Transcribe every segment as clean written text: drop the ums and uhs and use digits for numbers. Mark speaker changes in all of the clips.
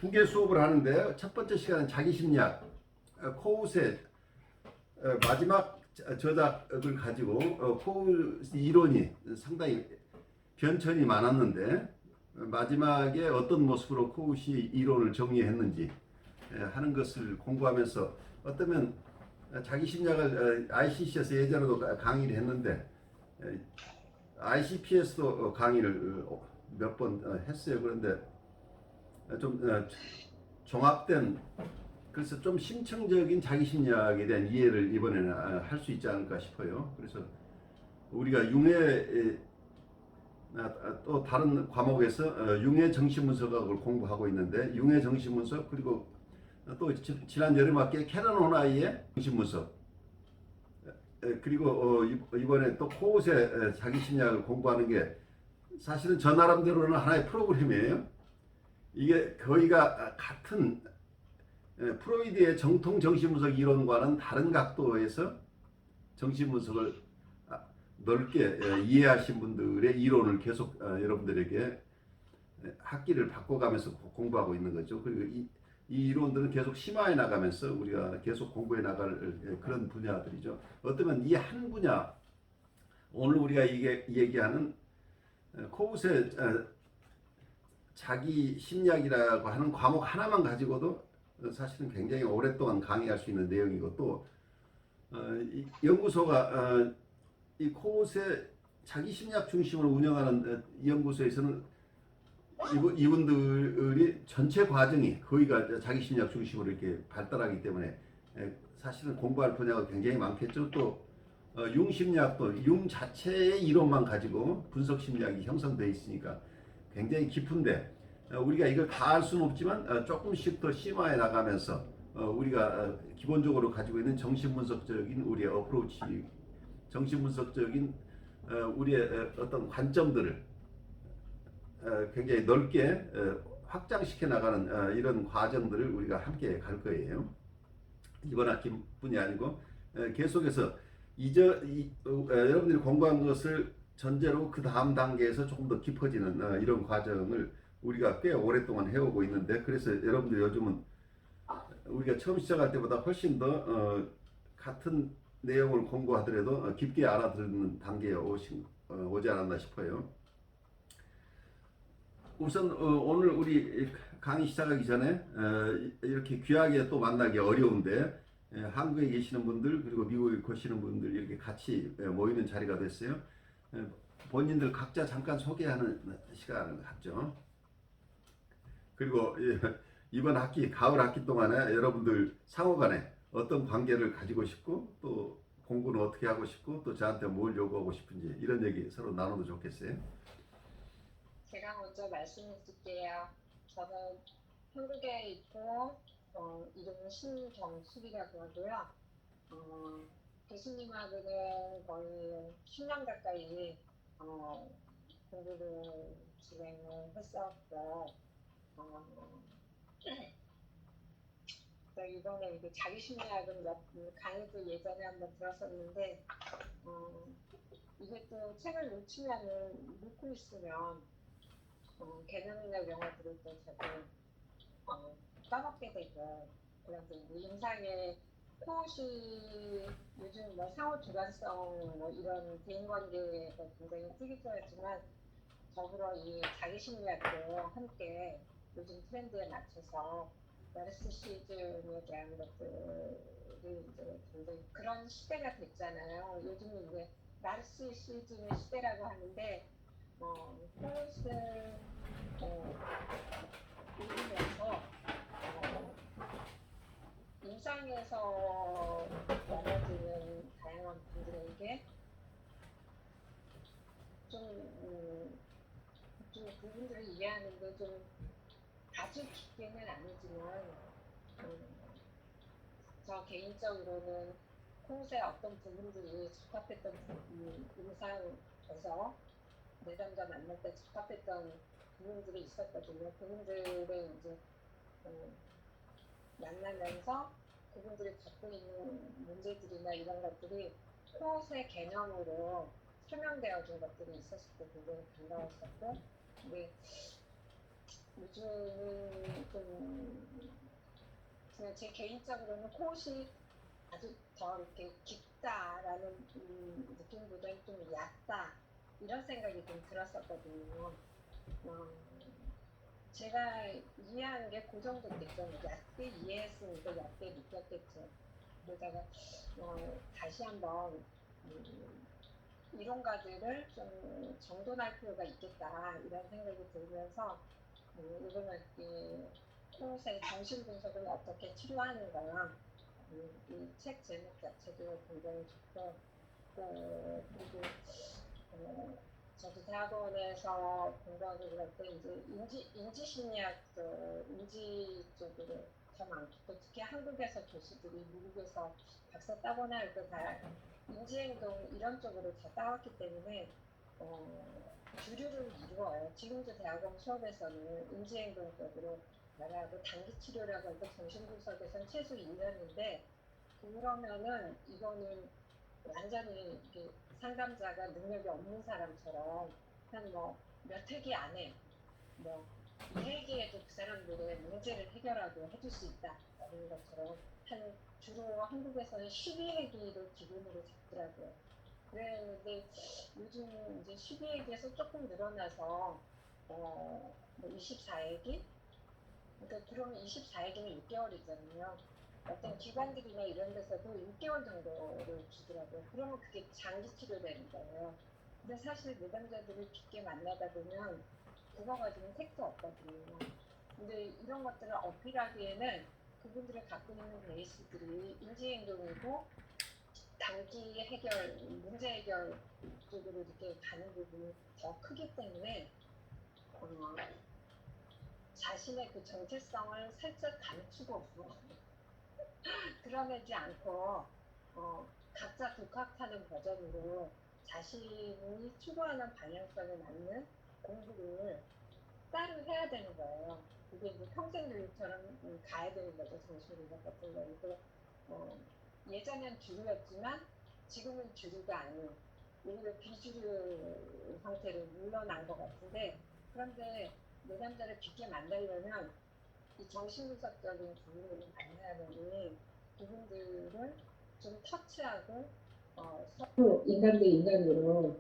Speaker 1: 두 개 수업을 하는데 첫 번째 시간은 자기심리학, 코웃의 마지막 저작을 가지고 코웃 이론이 상당히 변천이 많았는데 마지막에 어떤 모습으로 코웃이 이론을 정리했는지 하는 것을 공부하면서 어쩌면 자기심리학을 ICC에서 예전에도 강의를 했는데 ICP에서도 강의를 몇 번 했어요. 그런데 좀 종합된 그래서 좀 심층적인 자기심리학에 대한 이해를 이번에는 할 수 있지 않을까 싶어요. 그래서 우리가 융해 또 다른 과목에서 융해 정신분석학을 공부하고 있는데 융해 정신분석 그리고 또 지난 여름학기에 캐런 호나이의 정신분석 그리고 이번에 또 코웃의 자기심리학을 공부하는 게 사실은 저 나름대로는 하나의 프로그램이에요. 이게 거의가 같은 프로이드의 정통 정신분석 이론과는 다른 각도에서 정신분석을 넓게 이해하신 분들의 이론을 계속 여러분들에게 학기를 바꿔가면서 공부하고 있는 거죠. 그리고 이 이론들은 계속 심화해 나가면서 우리가 계속 공부해 나갈 그런 분야들이죠. 어쩌면 이 한 분야, 오늘 우리가 얘기하는 코웃의 자기 심리학이라고 하는 과목 하나만 가지고도 사실은 굉장히 오랫동안 강의할 수 있는 내용이고 또 이 연구소가 이 코웃의 자기 심리학 중심으로 운영하는 연구소에서는 이분들이 전체 과정이 거의가 자기 심리학 중심으로 이렇게 발달하기 때문에 사실은 공부할 분야가 굉장히 많겠죠. 또 융심리학도 융 자체의 이론만 가지고 분석 심리학이 형성되어 있으니까 굉장히 깊은데 우리가 이걸 다 알 수는 없지만 조금씩 더 심화해 나가면서 우리가 기본적으로 가지고 있는 정신분석적인 우리의 어프로치, 정신분석적인 우리의 어떤 관점들을 굉장히 넓게 확장시켜 나가는 이런 과정들을 우리가 함께 갈 거예요. 이번 학기뿐이 아니고 계속해서 여러분들이 공부한 것을 전제로 그 다음 단계에서 조금 더 깊어지는 이런 과정을 우리가 꽤 오랫동안 해오고 있는데 그래서 여러분들 요즘은 우리가 처음 시작할 때보다 훨씬 더 같은 내용을 공부하더라도 깊게 알아듣는 단계에 오지 않았나 싶어요. 우선 오늘 우리 강의 시작하기 전에 이렇게 귀하게 또 만나기 어려운데 한국에 계시는 분들 그리고 미국에 계시는 분들 이렇게 같이 모이는 자리가 됐어요. 본인들 각자 잠깐 소개하는 시간을 갖죠. 그리고 이번 학기 가을 학기 동안에 여러분들 상호간에 어떤 관계를 가지고 싶고 또 공부는 어떻게 하고 싶고 또 저한테 뭘 요구하고 싶은지 이런 얘기 서로 나눠도 좋겠어요.
Speaker 2: 제가 먼저 말씀을 드릴게요. 저는 한국에 있고 이름은 신경숙이라고 하고요. 교수님하고는 거의 10년 가까이 공부를 진행을 했었고 이번에 이제 자기심리학은 강의도 예전에 한번 들었었는데 이게 또 책을 놓치면은 놓고 있으면 개념이나 영어 들을 때 자꾸 까먹게 되고 그래서 인상의 코웃이 요즘 뭐 상호 주관성 뭐 이런 대인관계가 굉장히 특이하지만 더불어 이 자기심리학도 함께 요즘 트렌드에 맞춰서 나르시시즘에 대한 것들이 이제 굉장히 그런 시대가 됐잖아요. 요즘은 이제 나르시시즘의 시대라고 하는데 코웃을 읽으면서 일상에서 넘어지는 다양한 분들에게 좀 그분들을 이해하는데 좀 아주 깊게는 아니지만 저 개인적으로는 코웃의 어떤 부분들이 적합했던 임상에서 내담자 만날 때 적합했던 부분들이 있었거든요. 그분들을 이제 만나면서 그분들이 갖고 있는 문제들이나 이런 것들이 코웃의 개념으로 설명되어진 것들이 있었을 때 굉장히 반가웠었고 근데 요즘은 좀 그냥 제 개인적으로는 코웃이 아주 더 이렇게 깊다라는 느낌보다는 좀 얕다 이런 생각이 좀 들었었거든요. 어, 제가 이해하는 게 그 정도겠죠. 얕게 이해했으니까 얕게 느꼈겠죠. 그러다가 다시 한번 이론가들을 좀 정돈할 필요가 있겠다 이런 생각이 들면서 이번 학기 코웃의 정신 분석을 어떻게 치료하는가 이 책 제목 자체도 굉장히 좋고 그리고 저도 대학원에서 공부하고 그럴 때 이제 인지심리학 인지 쪽으로 더 많고 특히 한국에서 교수들이 미국에서 박사 따거나 할 때 다 인지행동 이런 쪽으로 다 따왔기 때문에 주류를 이루어요. 지금도 대학원 수업에서는 인지행동 쪽으로 말하고 단기 치료라고 해서 정신분석에서는 최소 2년인데 그러면은 이거는 완전히 이렇게 상담자가 능력이 없는 사람처럼 한 몇 회기 안에 뭐 2회기에도 그 사람들의 문제를 해결하고 해줄 수 있다라는 것처럼 주로 한국에서는 12회기를 기본으로 잡더라고요. 그랬는데 요즘 이제 12회기에서 조금 늘어나서 뭐 24회기? 그러니까 그러면 24회기는 6개월이잖아요. 어떤 기관들이나 이런 데서도 6개월 정도를 주더라고요. 그러면 그게 장기 치료되는 거예요. 근데 사실 내담자들을 깊게 만나다 보면 그거 가지고는 택도 없거든요. 근데 이런 것들을 어필하기에는 그분들이 갖고 있는 베이스들이 인지행동이고 단기 해결, 문제 해결 쪽으로 이렇게 가는 부분이 더 크기 때문에 자신의 그 정체성을 살짝 감추고 드러내지 않고 각자 독학하는 버전으로 자신이 추구하는 방향성에 맞는 공부를 따로 해야 되는 거예요. 그게 이제 평생 교육처럼 가야 되는 거죠. 정신분석 같은 경우도 예전엔 주류였지만 지금은 주류가 아닌 오히려 비주류 형태로 물러난 것 같은데 그런데 내담자를 깊게 만나려면 이 정신분석적인 부분을 만나는 부분들을 좀 터치하고 서로 인간 대 인간으로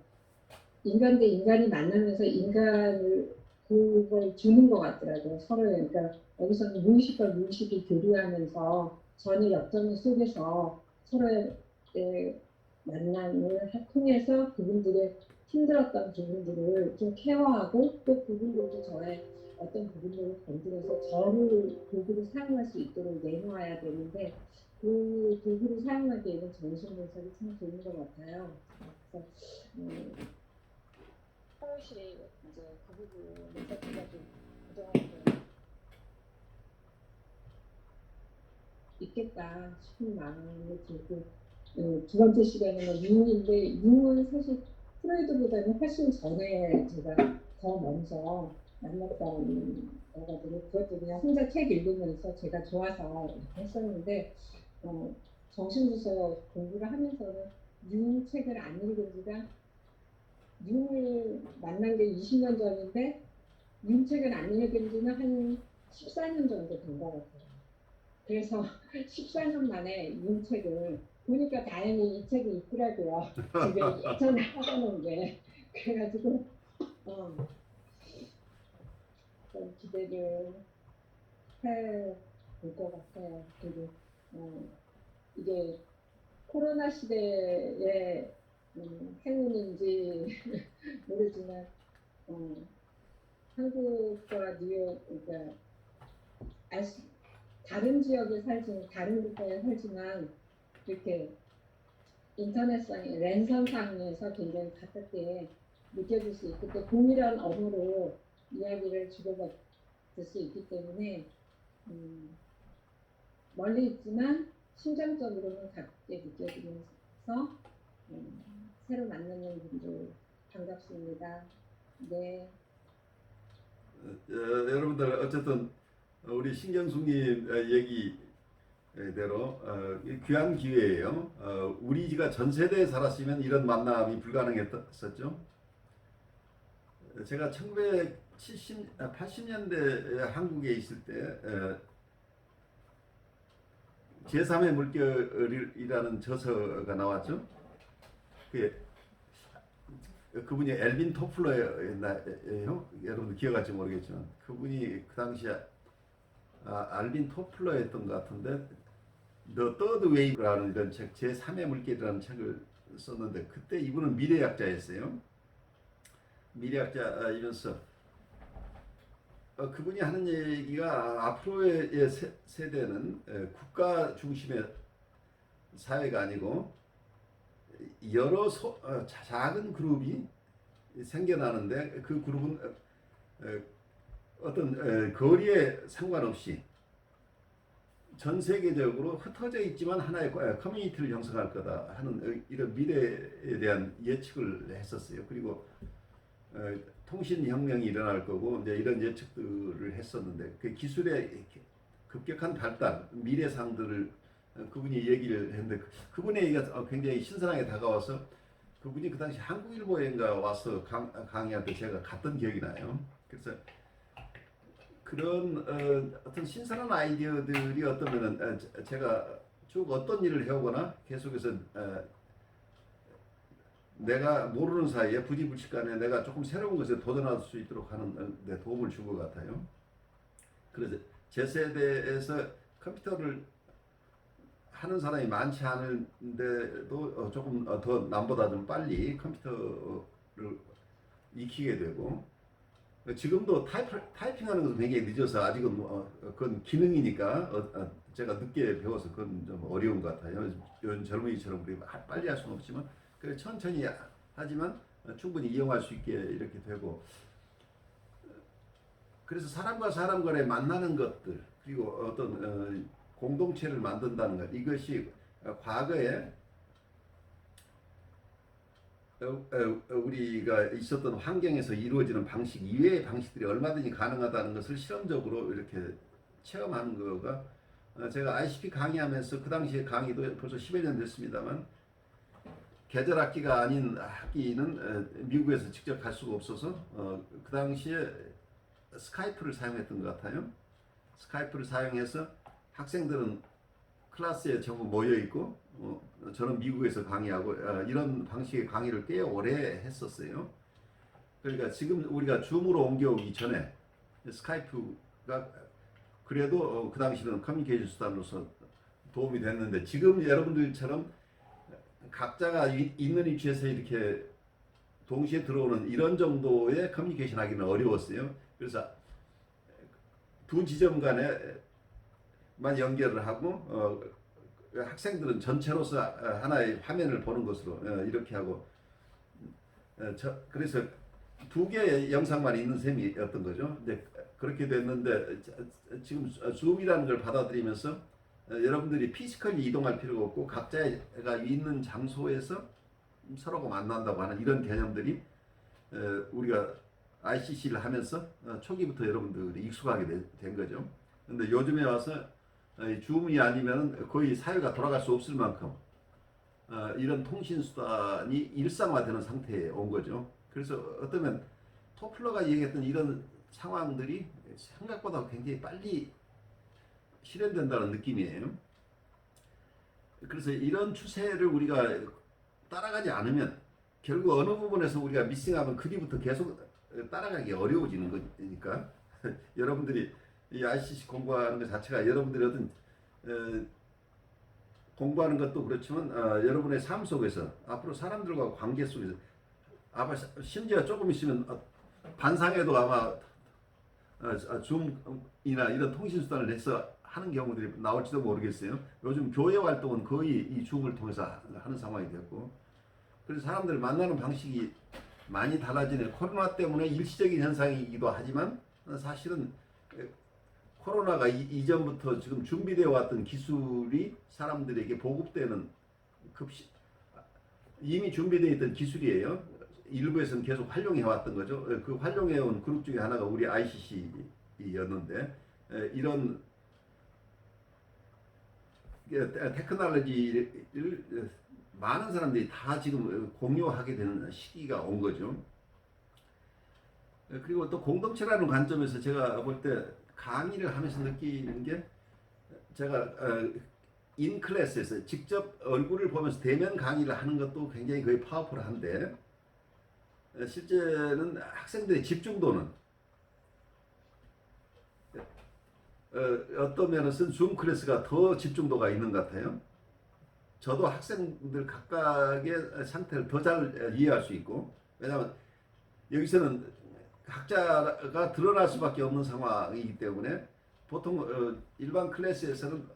Speaker 2: 인간 대 인간이 만나면서 인간을 그걸 주는 것 같더라고요. 서로 그러니까 여기서는 무의식과 무의식이 교류하면서 전혀 역점 속에서 서로의 만남을 통해서 그분들의 힘들었던 부분들을 좀 케어하고 또 그분들도 저의 어떤 부분들을 건드려서 저를 도구로 사용할 수 있도록 내놓아야 되는데 그 도구를 사용하기에는 정신분석이 참 좋은 것 같아요. 그래서 코웃이 이제 그 부분에서 제가 좀 그동안 좀 있겠다 싶은 마음이 들고 두 번째 시간에는 융인데 융은 사실 프로이드보다는 훨씬 전에 제가 더 먼저 만났던 거거든요. 그것도 그냥 혼자 책 읽으면서 제가 좋아서 했었는데 정신분석 공부를 하면서는 융 책을 안 읽은 지가 융을 만난 게 20년 전인데 융 책을 안 읽은 지는 한 14년 정도 된 것 같아요. 그래서 14년 만에 융 책을 보니까 다행히 이 책이 있더라고요. 집에 예전에 하다 놓은 게. 그래가지고 좀 기대를 해볼 것 같아요. 그리고 이게 코로나 시대에 행운인지 모르지만 한국과 뉴욕 그러니까 다른 지역에 살지만 다른 국가에 살지만 이렇게 인터넷상의 랜선상에서 굉장히 가깝게 느껴질 수 있고 또 동일한 언어로 이야기를 주고받을 수 있기 때문에 멀리 있지만 심정적으로는 가깝게 느껴지면서 새로 만나는 분들 반갑습니다. 네.
Speaker 1: 여러분들 어쨌든 우리 신경숙님 얘기대로 귀한 기회예요. 우리가 전 세대에 살았으면 이런 만남이 불가능했었죠. 제가 80년대 한국에 있을 때 제3의 물결이라는 저서가 나왔죠. 그분이 엘빈 토플러였나요? 여러분 기억할지 모르겠지만 그분이 그 당시에 알빈 토플러였던 것 같은데 The Third Wave라는 이런 책, 제3의 물결이라는 책을 썼는데 그때 이분은 미래학자였어요. 미래학자이면서 그분이 하는 얘기가 앞으로의 세대는 국가 중심의 사회가 아니고 여러 작은 그룹이 생겨나는데 그 그룹은 어떤 거리에 상관없이 전 세계적으로 흩어져 있지만 하나의 커뮤니티를 형성할 거다 하는 이런 미래에 대한 예측을 했었어요. 그리고 통신혁명이 일어날 거고 이제 이런 예측들을 했었는데 그 기술의 급격한 발달, 미래상들을 그분이 얘기를 했는데 그분의 얘기가 굉장히 신선하게 다가와서 그분이 그 당시 한국일보인가 와서 강의할 때 제가 갔던 기억이 나요. 그래서 그런 어떤 신선한 아이디어들이 어떠면은 제가 쭉 어떤 일을 해오거나 계속해서 내가 모르는 사이에 부지불식간에 내가 조금 새로운 것에 도전할 수 있도록 하는 데 도움을 준 것 같아요. 그래서 제 세대에서 컴퓨터를 하는 사람이 많지 않은데도 조금 더 남보다 좀 빨리 컴퓨터를 익히게 되고 지금도 타이핑하는 것은 굉장히 늦어서 아직은 그건 기능이니까 제가 늦게 배워서 그건 좀 어려운 것 같아요. 요즘 젊은이처럼 빨리 할 수는 없지만 그래 천천히 하지만 충분히 이용할 수 있게 이렇게 되고 그래서 사람과 사람 간에 만나는 것들 그리고 어떤 공동체를 만든다는 것 이것이 과거에 우리가 있었던 환경에서 이루어지는 방식 이외의 방식들이 얼마든지 가능하다는 것을 실험적으로 이렇게 체험하는 거가 제가 ICP 강의하면서 그 당시에 강의도 벌써 10여 년 됐습니다만 계절 학기가 아닌 학기는 미국에서 직접 갈 수가 없어서 그 당시에 스카이프를 사용했던 것 같아요. 스카이프를 사용해서 학생들은 클래스에 전부 모여 있고 저는 미국에서 강의하고 이런 방식의 강의를 꽤 오래 했었어요. 그러니까 지금 우리가 줌으로 옮겨오기 전에 스카이프가 그래도 그 당시는 커뮤니케이션 수단으로서 도움이 됐는데 지금 여러분들처럼 각자가 있는 위치에서 이렇게 동시에 들어오는 이런 정도의 커뮤니케이션 하기는 어려웠어요. 그래서 두 지점 간에만 연결을 하고 학생들은 전체로서 하나의 화면을 보는 것으로 이렇게 하고 그래서 두 개의 영상만 있는 셈이었던 거죠. 근데 그렇게 됐는데 지금 줌이라는 걸 받아들이면서 여러분들이 피지컬리 이동할 필요가 없고 각자가 있는 장소에서 서로가 만난다고 하는 이런 개념들이 우리가 ICC를 하면서 초기부터 여러분들이 익숙하게 된 거죠. 근데 요즘에 와서 줌이 아니면 거의 사회가 돌아갈 수 없을 만큼 이런 통신 수단이 일상화되는 상태에 온 거죠. 그래서 어쩌면 토플러가 얘기했던 이런 상황들이 생각보다 굉장히 빨리 실현된다는 느낌이에요. 그래서 이런 추세를 우리가 따라가지 않으면 결국 어느 부분에서 우리가 미싱하면 그 뒤부터 계속 따라가기 어려워지는 거니까 여러분들이 이 ICC 공부하는 것 자체가 여러분들이 어떤 공부하는 것도 그렇지만 여러분의 삶 속에서 앞으로 사람들과 관계 속에서 아마 심지어 조금 있으면 반상회도 아마 줌이나 이런 통신수단을 해서 하는 경우들이 나올지도 모르겠어요. 요즘 교회 활동은 거의 이 줌을 통해서 하는 상황이 됐고 그래서 사람들 만나는 방식이 많이 달라지네. 코로나 때문에 일시적인 현상이기도 하지만 사실은 코로나가 이전부터 지금 준비되어 왔던 기술이 사람들에게 보급되는 이미 준비되어 있던 기술이에요. 일부에서는 계속 활용해 왔던 거죠. 그 활용해 온 그룹 중에 하나가 우리 ICC였는데 이런 테크놀로지를 많은 사람들이 다 지금 공유하게 되는 시기가 온 거죠. 그리고 또 공동체라는 관점에서 제가 볼 때 강의를 하면서 느끼는 게 제가 인 클래스에서 직접 얼굴을 보면서 대면 강의를 하는 것도 굉장히 거의 파워풀한데 실제는 학생들의 집중도는 어떤 면에서는 줌 클래스가 더 집중도가 있는 것 같아요. 저도 학생들 각각의 상태를 더 잘 이해할 수 있고 왜냐하면 여기서는 각자가 드러날 수밖에 없는 상황이기 때문에 보통 일반 클래스에서는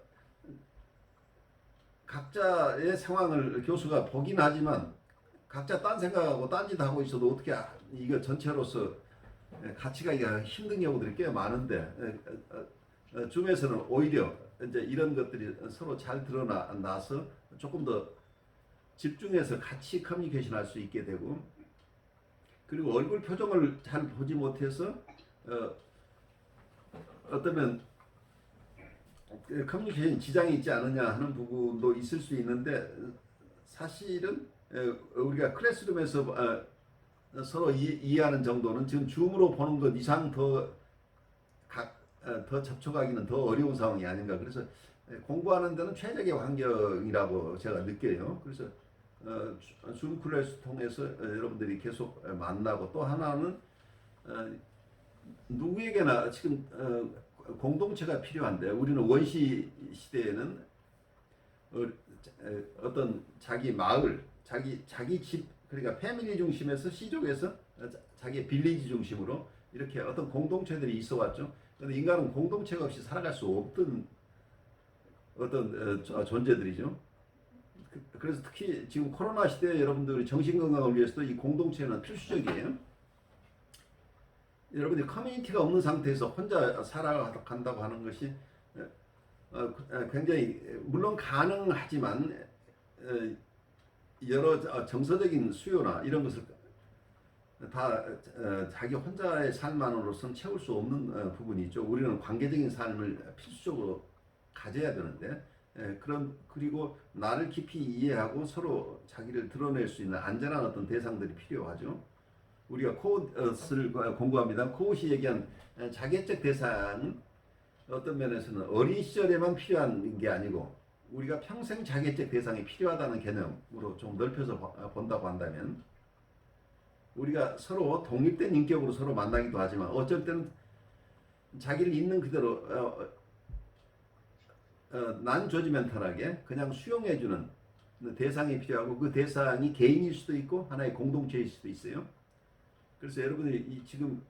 Speaker 1: 각자의 상황을 교수가 보긴 하지만 각자 딴 생각하고 딴짓 하고 있어도 어떻게 이거 전체로서 같이 가기가 힘든 경우들이 꽤 많은데 줌에서는 오히려 이제 이런 것들이 서로 잘 드러나서 조금 더 집중해서 같이 커뮤니케이션 할 수 있게 되고 그리고 얼굴 표정을 잘 보지 못해서 어떠면 커뮤니케이션 지장이 있지 않느냐 하는 부분도 있을 수 있는데 사실은 우리가 클래스룸에서 서로 이해하는 정도는 지금 줌으로 보는 것 이상 더 접촉하기는 더 어려운 상황이 아닌가. 그래서 공부하는 데는 최적의 환경이라고 제가 느껴요. 그래서 줌 클래스 통해서 여러분들이 계속 만나고 또 하나는 누구에게나 지금 공동체가 필요한데 우리는 원시 시대에는 어떤 자기 마을, 자기 집 그러니까 패밀리 중심에서 시족에서 자기 빌리지 중심으로 이렇게 어떤 공동체들이 있어 왔죠. 그런데 인간은 공동체가 없이 살아갈 수 없던 어떤 존재들이죠. 그래서 특히 지금 코로나 시대에 여러분들이 정신 건강을 위해서도 이 공동체는 필수적이에요. 여러분들이 커뮤니티가 없는 상태에서 혼자 살아간다고 하는 것이 굉장히 물론 가능하지만 여러 정서적인 수요나 이런 것을 다 자기 혼자의 삶만으로서는 채울 수 없는 부분이 있죠. 우리는 관계적인 삶을 필수적으로 가져야 되는데 그리고 나를 깊이 이해하고 서로 자기를 드러낼 수 있는 안전한 어떤 대상들이 필요하죠. 우리가 코웃을 공부합니다. 코웃이 얘기한 자개적 대상은 어떤 면에서는 어린 시절에만 필요한 게 아니고 우리가 평생 자개적 대상이 필요하다는 개념으로 좀 넓혀서 본다고 한다면 우리가 서로 독립된 인격으로 서로 만나기도 하지만 어쩔 때는 자기를 있는 그대로 난 저지멘탈하게 그냥 수용해주는 대상이 필요하고 그 대상이 개인일 수도 있고 하나의 공동체일 수도 있어요. 그래서 여러분이 지금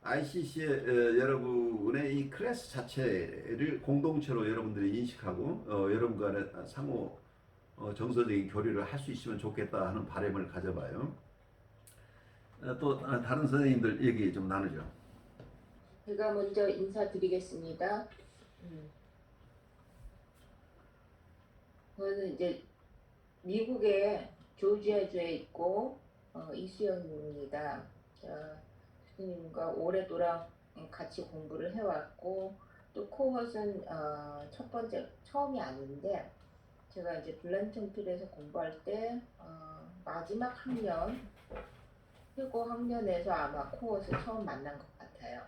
Speaker 1: ICC의 여러분의 이 클래스 자체를 공동체로 여러분들이 인식하고 여러분 간의 상호 정서적인 교류를 할 수 있으면 좋겠다 하는 바람을 가져봐요. 또 다른 선생님들 얘기 좀 나누죠.
Speaker 3: 제가 먼저 인사드리겠습니다. 저는 이제 미국의 조지아주에 있고 이수영입니다. 교수님과 오랫동안 같이 공부를 해왔고 또 코헛은 첫 번째 처음이 아닌데 제가 이제 블렌턴필에서 공부할 때 마지막 학년 최고 학년에서 아마 코헛을 처음 만난 것 같아요.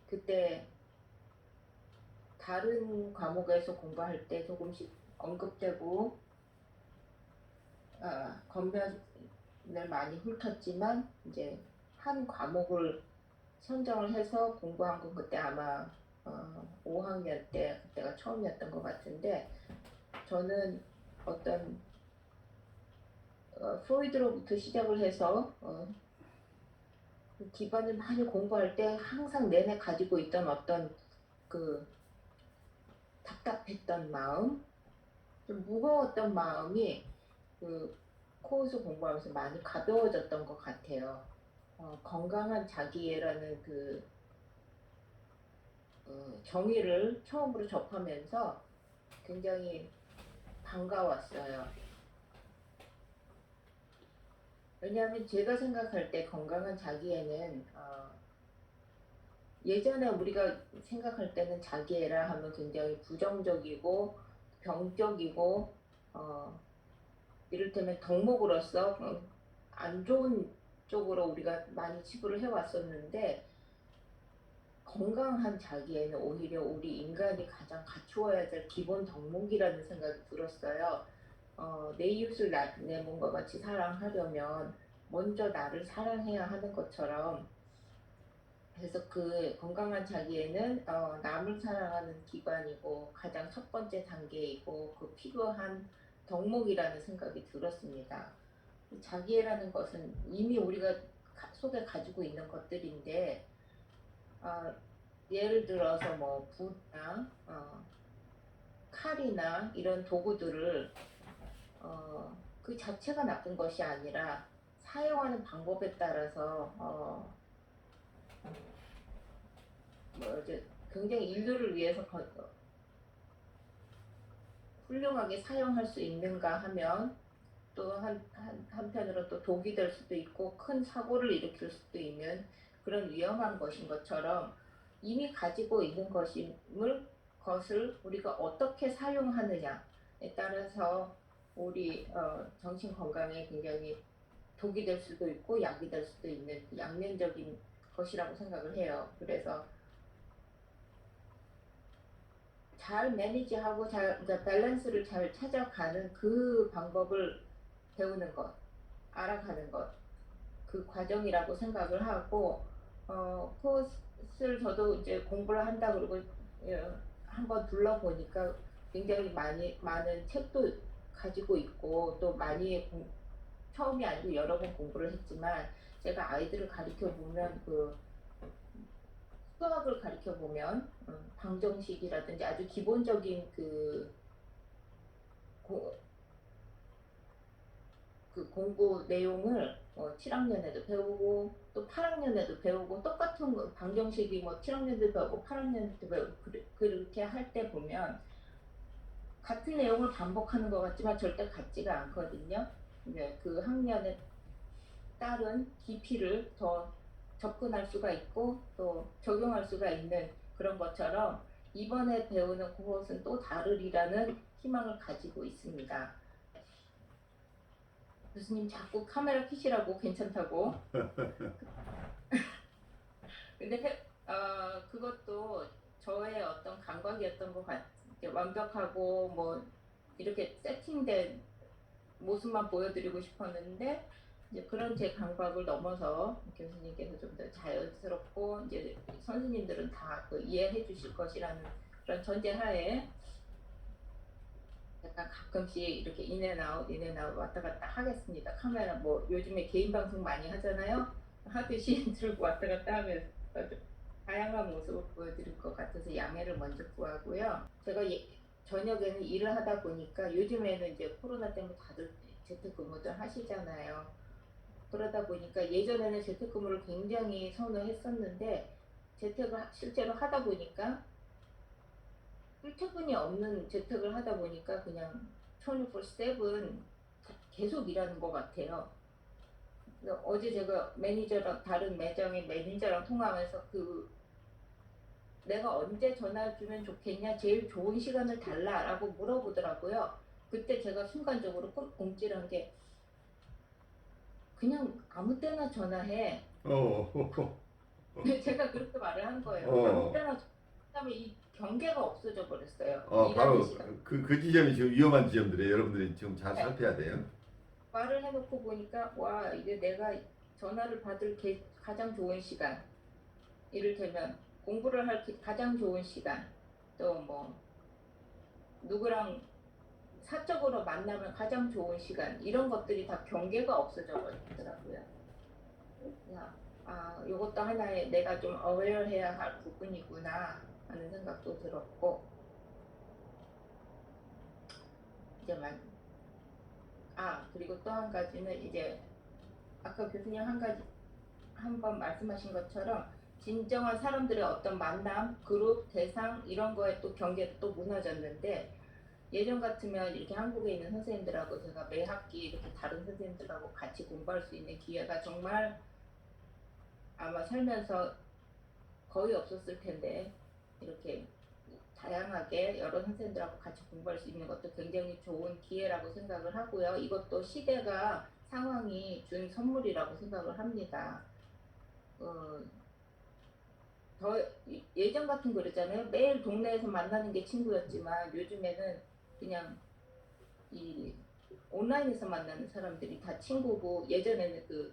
Speaker 3: 그때 다른 과목에서 공부할 때 조금씩 언급되고 건면을 많이 훑었지만 이제 한 과목을 선정을 해서 공부한 건 그때 아마 5학년 때 그때가 처음이었던 것 같은데 저는 어떤 프로이드로부터 시작을 해서 그 기반을 많이 공부할 때 항상 내내 가지고 있던 어떤 그 답답했던 마음, 좀 무거웠던 마음이 그 코우스 공부하면서 많이 가벼워졌던 것 같아요. 건강한 자기애라는 그 정의를 처음으로 접하면서 굉장히 반가웠어요. 왜냐하면 제가 생각할 때 건강한 자기애는 예전에 우리가 생각할 때는 자기애라 하면 굉장히 부정적이고 병적이고 이를테면 덕목으로서 안 좋은 그쪽으로 우리가 많이 치부를 해왔었는데 건강한 자기에는 오히려 우리 인간이 가장 갖추어야 될 기본 덕목이라는 생각이 들었어요. 내 이웃을 내 몸과 같이 사랑하려면 먼저 나를 사랑해야 하는 것처럼 그래서 그 건강한 자기에는 남을 사랑하는 기관이고 가장 첫 번째 단계이고 그 필요한 덕목이라는 생각이 들었습니다. 자기애라는 것은 이미 우리가 속에 가지고 있는 것들인데 예를 들어서 뭐 붓이나 칼이나 이런 도구들을 그 자체가 나쁜 것이 아니라 사용하는 방법에 따라서 뭐 이제 굉장히 인류를 위해서 훌륭하게 사용할 수 있는가 하면 또 한편으로 또 독이 될 수도 있고 큰 사고를 일으킬 수도 있는 그런 위험한 것인 것처럼 이미 가지고 있는 것을 우리가 어떻게 사용하느냐에 따라서 우리 정신 건강에 굉장히 독이 될 수도 있고 약이 될 수도 있는 양면적인 것이라고 생각을 해요. 그래서 잘 매니지하고 그러니까 밸런스를 잘 찾아가는 그 방법을 배우는 것, 알아가는 것, 그 과정이라고 생각을 하고 그것을 저도 이제 공부를 한다 그러고 한번 둘러보니까 굉장히 많은 책도 가지고 있고 또 많이 처음이 아니고 여러 번 공부를 했지만 제가 아이들을 가르쳐 보면 수학을 가르쳐 보면 방정식이라든지 아주 기본적인 그 공부 내용을 7학년에도 배우고 또 8학년에도 배우고 똑같은 방정식이 뭐 7학년도 배우고 8학년도 배우고 그렇게 할 때 보면 같은 내용을 반복하는 것 같지만 절대 같지가 않거든요. 이제 그 학년에 따른 깊이를 더 접근할 수가 있고 또 적용할 수가 있는 그런 것처럼 이번에 배우는 그것은 또 다르리라는 희망을 가지고 있습니다. 교수님 자꾸 카메라 켜시라고 괜찮다고. 근데 그것도 저의 어떤 감각이었던 것 같아요. 완벽하고 뭐 이렇게 세팅된 모습만 보여드리고 싶었는데 이제 그런 제 감각을 넘어서 교수님께서 좀 더 자연스럽고 이제 선생님들은 다 이해해 주실 것이라는 그런 전제하에 약간 가끔씩 이렇게 인앤아웃 왔다 갔다 하겠습니다. 카메라 뭐 요즘에 개인 방송 많이 하잖아요. 하듯이 들고 왔다 갔다 하면서 다양한 모습을 보여드릴 것 같아서 양해를 먼저 구하고요. 제가 저녁에는 일을 하다 보니까 요즘에는 이제 코로나 때문에 다들 재택근무들 하시잖아요. 그러다 보니까 예전에는 재택근무를 굉장히 선호했었는데 재택을 실제로 하다 보니까 출퇴근이 없는 재택을 하다 보니까 그냥 24/7 계속 일하는 것 같아요. 어제 제가 다른 매장의 매니저랑 통화하면서 내가 언제 전화 주면 좋겠냐, 제일 좋은 시간을 달라라고 물어보더라고요. 그때 제가 순간적으로 꼼찔한 게 그냥 아무 때나 전화해. 제가 그렇게 말을 한 거예요. 아무 때나 그다음에 이 경계가 없어져 버렸어요.
Speaker 1: 바로 그 지점이 지금 위험한 지점들이에요. 여러분들이 지금 잘 살펴야 돼요.
Speaker 3: 말을 해놓고 보니까 와 이게 내가 전화를 받을 가장 좋은 시간, 이를테면 공부를 할 가장 좋은 시간, 또 뭐 누구랑 사적으로 만나면 가장 좋은 시간, 이런 것들이 다 경계가 없어져 버리더라고요. 이것도 하나의 내가 좀 어웨어해야 할 부분이구나 하는 생각도 들었고 그리고 또 한 가지는 이제 아까 교수님 한 번 말씀하신 것처럼 진정한 사람들의 어떤 만남, 그룹, 대상 이런 거에 또 경계도 또 무너졌는데 예전 같으면 이렇게 한국에 있는 선생님들하고 제가 매 학기 이렇게 다른 선생님들하고 같이 공부할 수 있는 기회가 정말 아마 살면서 거의 없었을 텐데 이렇게 다양하게 여러 선생님들하고 같이 공부할 수 있는 것도 굉장히 좋은 기회라고 생각을 하고요. 이것도 시대가 상황이 준 선물이라고 생각을 합니다. 어, 더 예전 같은 거 그랬잖아요. 매일 동네에서 만나는 게 친구였지만 요즘에는 그냥 이 온라인에서 만나는 사람들이 다 친구고, 예전에는 그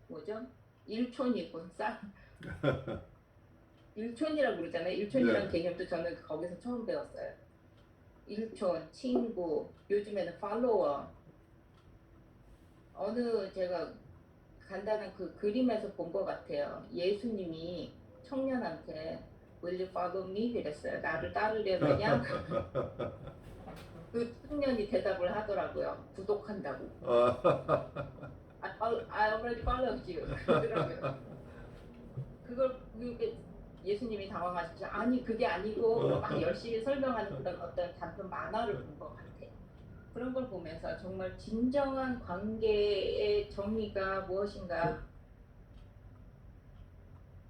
Speaker 3: 뭐죠? 일촌이고 일촌이라고 그러잖아요. 일촌이라는
Speaker 1: 네.
Speaker 3: 개념도 저는 거기서 처음 배웠어요. 일촌, 친구, 요즘에는 팔로워. 어느 제가 간단한 그 그림에서 본 것 같아요. 예수님이 청년한테 Will you follow me? 그랬어요. 나를 따르려느냐? 그 청년이 대답을 하더라고요. 구독한다고. I already followed you. 그러더라고요. 그게 예수님이 당황하셔서 아니 그게 아니고 막 열심히 설명하는 그런 어떤 단편 만화를 본 것 같아. 그런 걸 보면서 정말 진정한 관계의 정의가 무엇인가.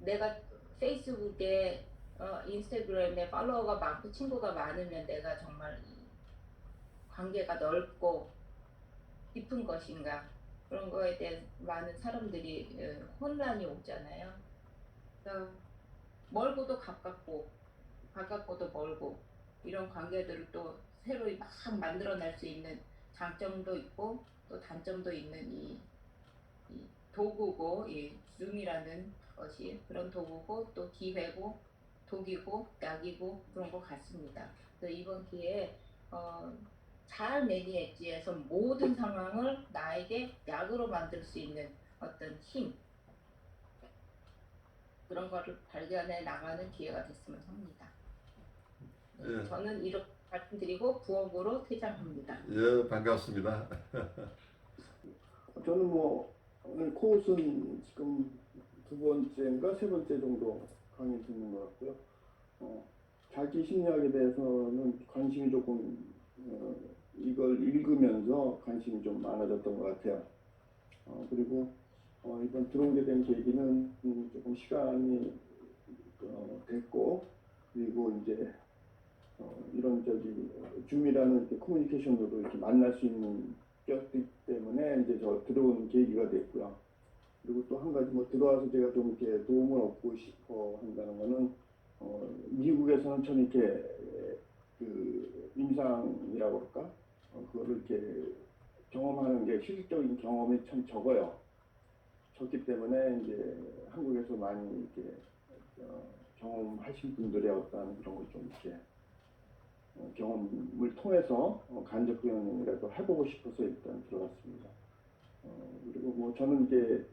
Speaker 3: 내가 페이스북에 인스타그램에 팔로워가 많고 친구가 많으면 내가 정말 이 관계가 넓고 깊은 것인가, 그런 거에 대해 많은 사람들이 혼란이 오잖아요. 그러니까 멀고도 가깝고 가깝고도 멀고 이런 관계들을 또 새로 막 만들어낼 수 있는 장점도 있고 또 단점도 있는 이 도구고, 이 줌이라는 것이 그런 도구고 또 기회고 독이고 약이고 그런 것 같습니다. 그래서 이번 기회에 잘 매니지해서 모든 상황을 나에게 약으로 만들 수 있는 어떤 힘, 그런 거를 발견해 나가는 기회가 됐으면 합니다.
Speaker 1: 예.
Speaker 3: 저는 이렇게 말씀드리고 부업으로 퇴장합니다.
Speaker 1: 예, 반갑습니다.
Speaker 4: 저는 뭐 오늘 코웃은 지금 두 번째인가 세 번째 정도 강의 듣는 것 같고요. 자기 심리학에 대해서는 관심이 조금 이걸 읽으면서 관심이 좀 많아졌던 것 같아요. 그리고 이번 들어오게 된 계기는 조금 시간이 됐고, 그리고 이제 이런 줌이라는 이렇게 커뮤니케이션으로 이렇게 만날 수 있는 꼈기 때문에 이제 저 들어오는 계기가 됐고요. 그리고 또 한 가지 뭐 들어와서 제가 좀 이렇게 도움을 얻고 싶어 한다는 거는 미국에서는 참 이렇게 그 임상이라고 할까? 그거를 이렇게 경험하는 게 실질적인 경험이 참 적어요. 적기 때문에 이제 한국에서 많이 이렇게 경험하신 분들의 어떤 그런 걸 좀 이렇게 경험을 통해서 간접 경험이라도 해보고 싶어서 일단 들어갔습니다. 그리고 뭐 저는 이제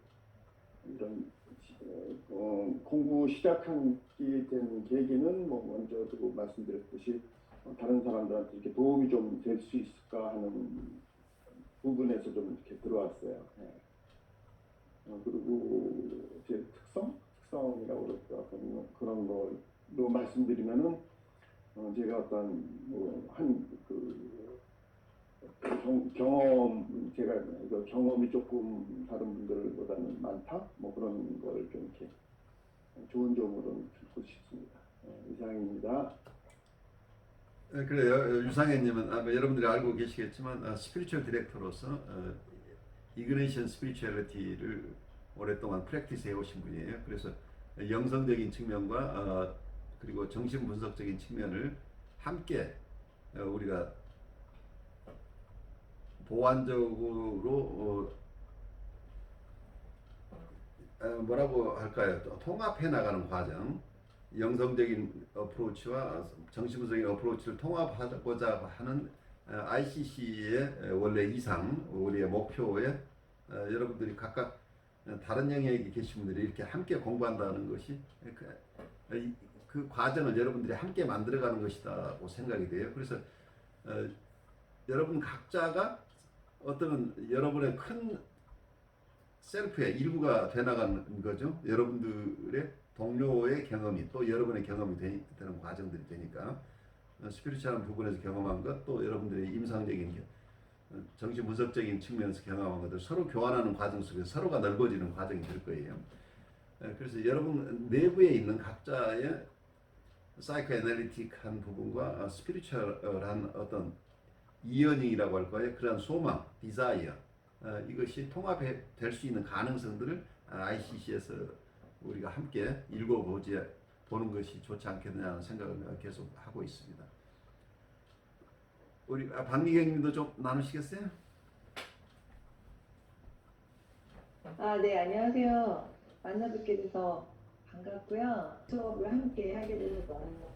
Speaker 4: 이런 공부 시작하게 된 계기는 뭐 먼저도 말씀드렸듯이 다른 사람들한테 이렇게 도움이 좀 될 수 있을까 하는 부분에서 좀 이렇게 들어왔어요. 네. 그리고 제 특성이라고 그럴까 그런 걸로 말씀드리면은 제가 어떤 제가 경험이 조금 다른 분들보다는 많다, 뭐 그런 걸 좀 이렇게 좋은 점으로 듣고 싶습니다. 이상입니다.
Speaker 1: 그래요. 유상현님은 아마 여러분들이 알고 계시겠지만 스피리추얼 디렉터로서 이그네이션 스피리추얼리티를 오랫동안 프랙티스 해오신 분이에요. 그래서 영성적인 측면과 그리고 정신 분석적인 측면을 함께 우리가 보완적으로 뭐라고 할까요? 통합해 나가는 과정, 영성적인 어프로치와 정신분석인 어프로치를 통합하고자 하는 ICC의 원래 이상, 우리의 목표에 여러분들이 각각 다른 영역에 계신 분들이 이렇게 함께 공부한다는 것이 그 과정을 여러분들이 함께 만들어가는 것이라고 생각이 돼요. 그래서 여러분 각자가 어떤 여러분의 큰 셀프의 일부가 되나가는 거죠. 여러분들의 동료의 경험이 또 여러분의 경험이 되는 과정들이 되니까 스피리추얼한 부분에서 경험한 것, 또 여러분들의 임상적인 정신 분석적인 측면에서 경험한 것들 서로 교환하는 과정 속에서 서로가 넓어지는 과정이 될 거예요. 그래서 여러분 내부에 있는 각자의 사이코애널리틱한 부분과 스피리추얼한 어떤 이어닝이라고 할 거예요. 그런 소망, 디자이어, 이것이 통합될 수 있는 가능성들을 ICC에서 우리가 함께 보는 것이 좋지 않겠느냐는 생각을 계속 하고 있습니다. 우리 박미경님도 좀 나누시겠어요?
Speaker 5: 네, 안녕하세요. 만나 뵙게 돼서 반갑고요. 수업을 함께 하게 돼서 너무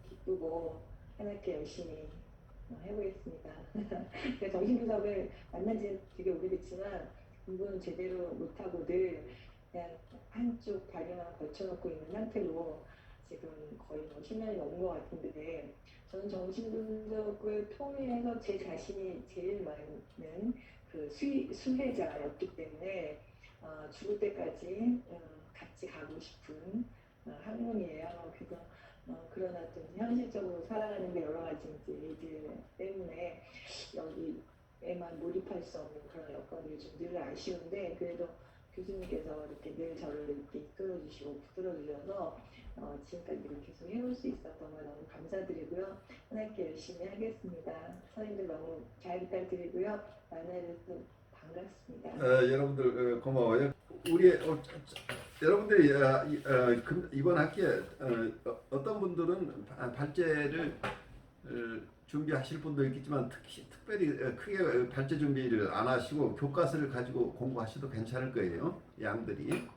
Speaker 5: 기쁘고 해맑게 열심히 해보겠습니다. 제가 정신분석을 만난 지 되게 오래됐지만 공부는 제대로 못하고 늘 그냥 한쪽 다리만 걸쳐놓고 있는 상태로 지금 거의 10년이 넘은 것 같은데, 저는 정신분석을 통해서 제 자신이 제일 많은 그 수혜자였기 때문에 죽을 때까지 같이 가고 싶은 학문이에요. 그래서 그러나 좀 현실적으로 살아가는 데 여러 가지 이제 일들 때문에 여기에만 몰입할 수 없는 그런 여건이 좀 늘 아쉬운데, 그래도 교수님께서 이렇게 늘 저를 이렇게 이끌어주시고 붙들어주셔서 지금까지 이렇게 계속 해올 수 있었던 걸 너무 감사드리고요. 함께 열심히 하겠습니다. 선생님들 너무 잘 부탁드리고요. 만나뵈서 반갑습니다.
Speaker 1: 여러분들 고마워요. 여러분들이 이번 학기에 어떤 분들은 발제를 준비하실 분도 있겠지만 특별히 크게 발제 준비를 안 하시고 교과서를 가지고 공부하셔도 괜찮을 거예요. 양들이.